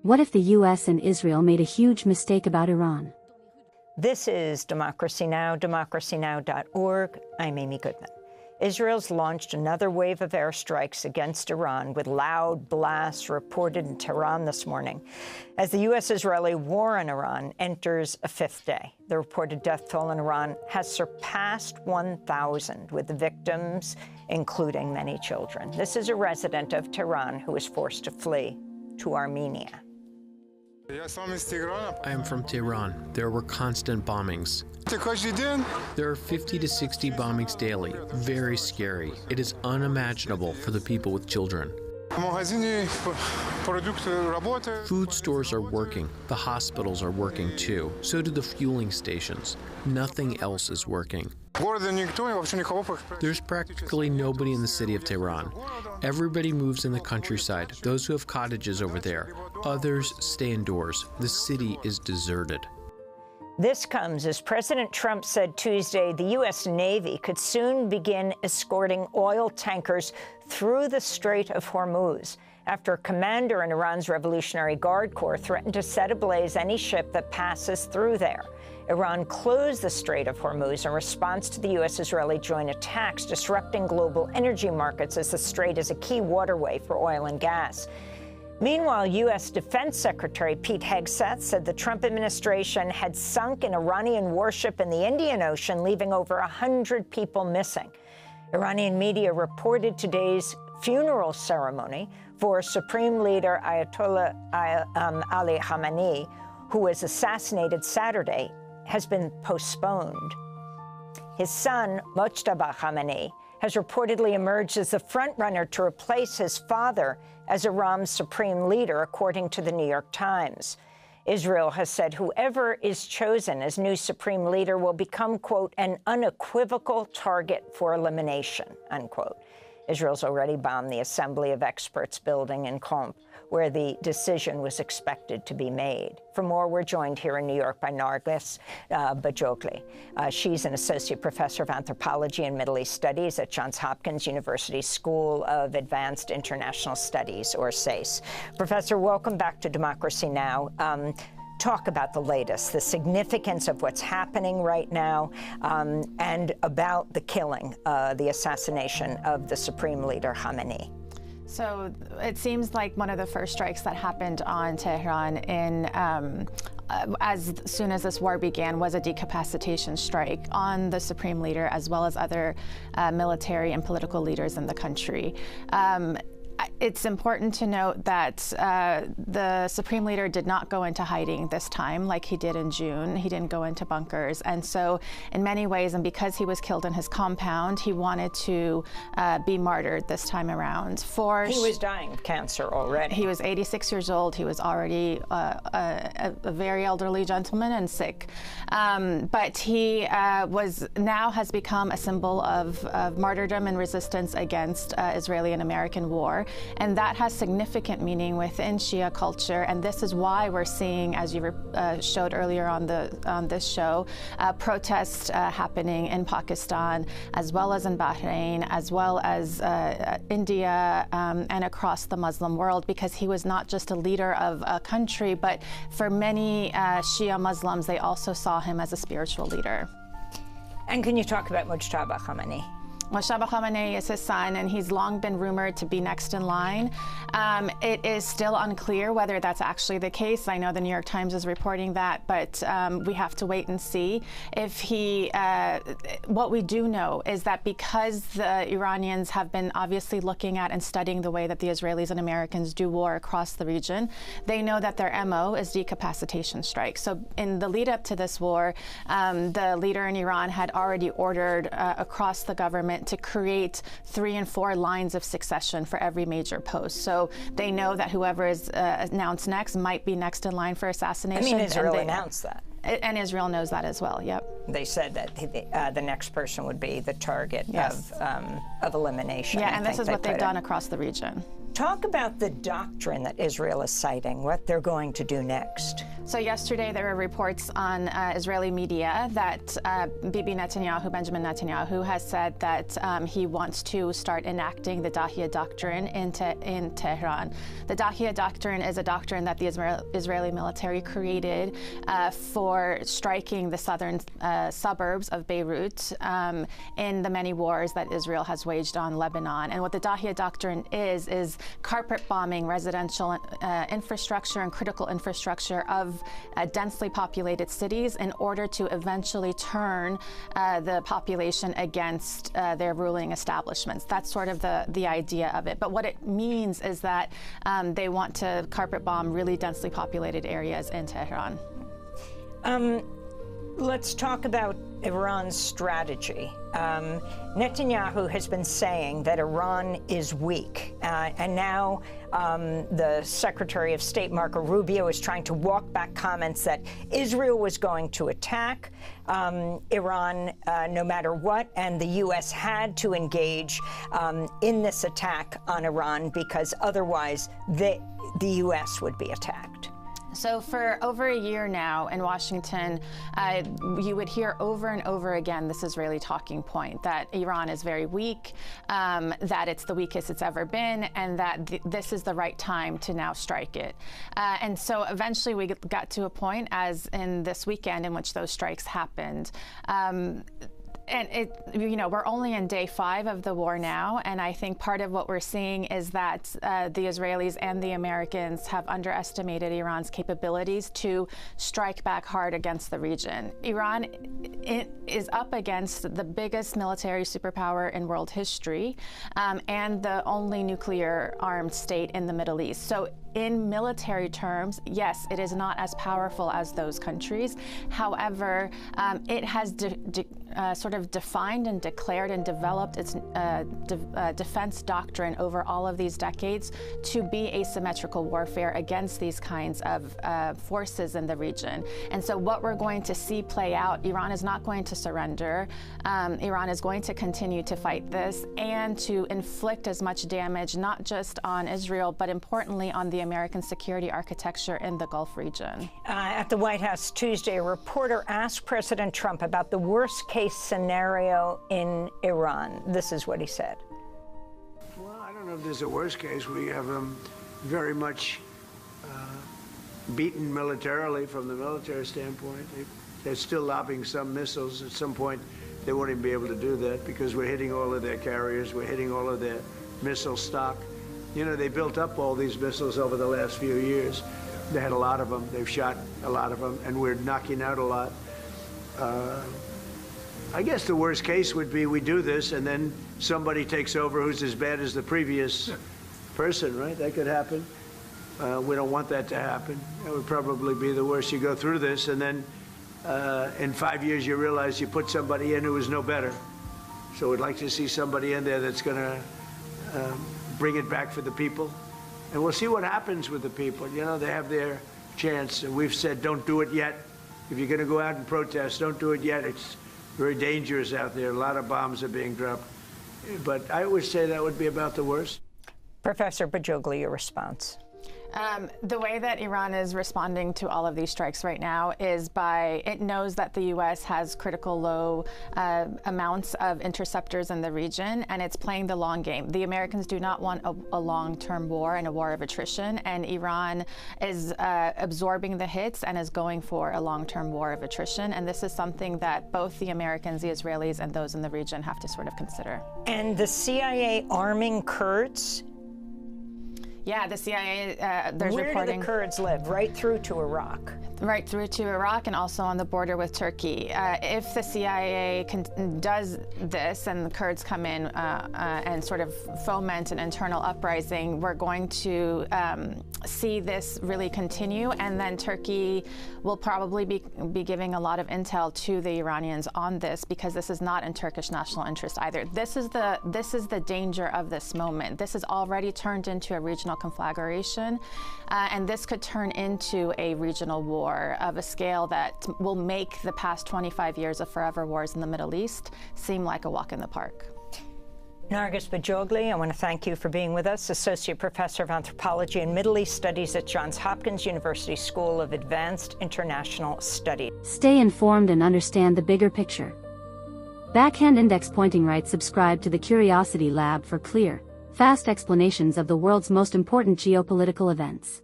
What if the US and Israel made a huge mistake about Iran? This is Democracy Now!, democracynow.org. I'm Amy Goodman. Israel's launched another wave of airstrikes against Iran with loud blasts reported in Tehran this morning as the U.S.-Israeli war on Iran enters a fifth day. The reported death toll in Iran has surpassed 1,000, with the victims including many children. This is a resident of Tehran who was forced to flee to Armenia. I am from Tehran. There were constant bombings. There are 50 to 60 bombings daily. Very scary. It is unimaginable for the people with children. Food stores are working. The hospitals are working too. So do the fueling stations. Nothing else is working. There's practically nobody in the city of Tehran. Everybody moves in the countryside, those who have cottages over there. Others stay indoors. The city is deserted. This comes as President Trump said Tuesday the U.S. Navy could soon begin escorting oil tankers through the Strait of Hormuz after a commander in Iran's Revolutionary Guard Corps threatened to set ablaze any ship that passes through there. Iran closed the Strait of Hormuz in response to the U.S.-Israeli joint attacks, disrupting global energy markets as the strait is a key waterway for oil and gas. Meanwhile, U.S. Defense Secretary Pete Hegseth said the Trump administration had sunk an Iranian warship in the Indian Ocean, leaving over 100 people missing. Iranian media reported today's funeral ceremony for Supreme Leader Ayatollah Ali Khamenei, who was assassinated Saturday, has been postponed. His son, Mojtaba Khamenei, has reportedly emerged as the frontrunner to replace his father as Iran's supreme leader, according to the New York Times. Israel has said whoever is chosen as new supreme leader will become, quote, an unequivocal target for elimination, unquote. Israel's already bombed the Assembly of Experts building in Qom, where the decision was expected to be made. For more, we're joined here in New York by Nargis Bajogli. She's an associate professor of anthropology and Middle East studies at Johns Hopkins University School of Advanced International Studies, or SAIS. Professor, welcome back to Democracy Now! Talk about the latest, the significance of what's happening right now, and about the killing, the assassination of the Supreme Leader Khamenei. So it seems like one of the first strikes that happened on Tehran as soon as this war began was a decapacitation strike on the Supreme Leader as well as other military and political leaders in the country. It's important to note that the Supreme Leader did not go into hiding this time like he did in June. He didn't go into bunkers. And so in many ways, and because he was killed in his compound, he wanted to be martyred this time around. He was dying of cancer already. He was 86 years old. He was already a very elderly gentleman and sick. But he now has become a symbol of martyrdom and resistance against Israeli and American war. And that has significant meaning within Shia culture, and this is why we're seeing, as you showed earlier on this show, protests happening in Pakistan, as well as in Bahrain, as well as India, and across the Muslim world, because he was not just a leader of a country, but for many Shia Muslims, they also saw him as a spiritual leader. And can you talk about Mojtaba Khamenei? Mojtaba Khamenei is his son, and he's long been rumored to be next in line. It is still unclear whether that's actually the case. I know the New York Times is reporting that, but we have to wait and see. What we do know is that because the Iranians have been obviously looking at and studying the way that the Israelis and Americans do war across the region, they know that their MO is decapacitation strikes. So in the lead up to this war, the leader in Iran had already ordered across the government to create 3 and 4 lines of succession for every major post. So they know that whoever is announced next might be next in line for assassination. I mean, Israel announced that. And Israel knows that as well, yep. They said that the next person would be the target of elimination. Yeah, and this is what they've done across the region. Talk about the doctrine that Israel is citing, what they're going to do next. So yesterday there were reports on Israeli media that Benjamin Netanyahu has said that he wants to start enacting the Dahiya doctrine in Tehran. The Dahiya doctrine is a doctrine that the Israeli military created for striking the southern suburbs of Beirut in the many wars that Israel has waged on Lebanon. And what the Dahiya doctrine is carpet bombing residential infrastructure and critical infrastructure of densely populated cities in order to eventually turn the population against their ruling establishments. That's sort of the idea of it. But what it means is that they want to carpet bomb really densely populated areas in Tehran. Let's talk about Iran's strategy. Netanyahu has been saying that Iran is weak, and now the Secretary of State, Marco Rubio, is trying to walk back comments that Israel was going to attack Iran no matter what, and the U.S. had to engage in this attack on Iran because otherwise the U.S. would be attacked. So for over a year now in Washington, you would hear over and over again this Israeli talking point that Iran is very weak, that it's the weakest it's ever been, and that this is the right time to now strike it. And so eventually we got to a point, as in this weekend, in which those strikes happened. And we're only in day 5 of the war now, and I think part of what we're seeing is that the Israelis and the Americans have underestimated Iran's capabilities to strike back hard against the region. Iran is up against the biggest military superpower in world history, and the only nuclear-armed state in the Middle East. So in military terms, yes, it is not as powerful as those countries. However, it has sort of defined and declared and developed its defense doctrine over all of these decades to be asymmetrical warfare against these kinds of forces in the region. And so what we're going to see play out, Iran is not going to surrender. Iran is going to continue to fight this and to inflict as much damage, not just on Israel, but importantly on the American security architecture in the Gulf region. At the White House Tuesday, a reporter asked President Trump about the worst-case scenario in Iran. This is what he said. Well, I don't know if there's a worst case. We have them very much beaten militarily from the military standpoint. They're still lobbing some missiles. At some point, they won't even be able to do that because we're hitting all of their carriers. We're hitting all of their missile stock. You know, they built up all these missiles over the last few years. They had a lot of them. They've shot a lot of them, and we're knocking out a lot. I guess the worst case would be we do this, and then somebody takes over who's as bad as the previous person, right? That could happen. We don't want that to happen. That would probably be the worst. You go through this, and then in 5 years you realize you put somebody in who is no better. So we'd like to see somebody in there that's going to bring it back for the people. And we'll see what happens with the people. You know, they have their chance. And we've said don't do it yet. If you're going to go out and protest, don't do it yet. It's very dangerous out there. A lot of bombs are being dropped. But I would say that would be about the worst. Professor Bajoglu, your response. The way that Iran is responding to all of these strikes right now is by, it knows that the U.S. has critical low amounts of interceptors in the region, and it's playing the long game. The Americans do not want a long-term war and a war of attrition, and Iran is absorbing the hits and is going for a long-term war of attrition. And this is something that both the Americans, the Israelis, and those in the region have to sort of consider. And the CIA arming Kurds? Yeah, the CIA, there's reporting. Where do the Kurds live? Right through to Iraq? Right through to Iraq and also on the border with Turkey. If the CIA does this and the Kurds come in and sort of foment an internal uprising, we're going to see this really continue, and then Turkey will probably be giving a lot of intel to the Iranians on this, because this is not in Turkish national interest either. This is the danger of this moment. This has already turned into a regional conflagration, and this could turn into a regional war of a scale that will make the past 25 years of forever wars in the Middle East seem like a walk in the park. Nargis Bajogli, I want to thank you for being with us, Associate Professor of Anthropology and Middle East Studies at Johns Hopkins University School of Advanced International Studies. Stay informed and understand the bigger picture. Backhand Index Pointing Right. Subscribe to the Curiosity Lab for clear, fast explanations of the world's most important geopolitical events.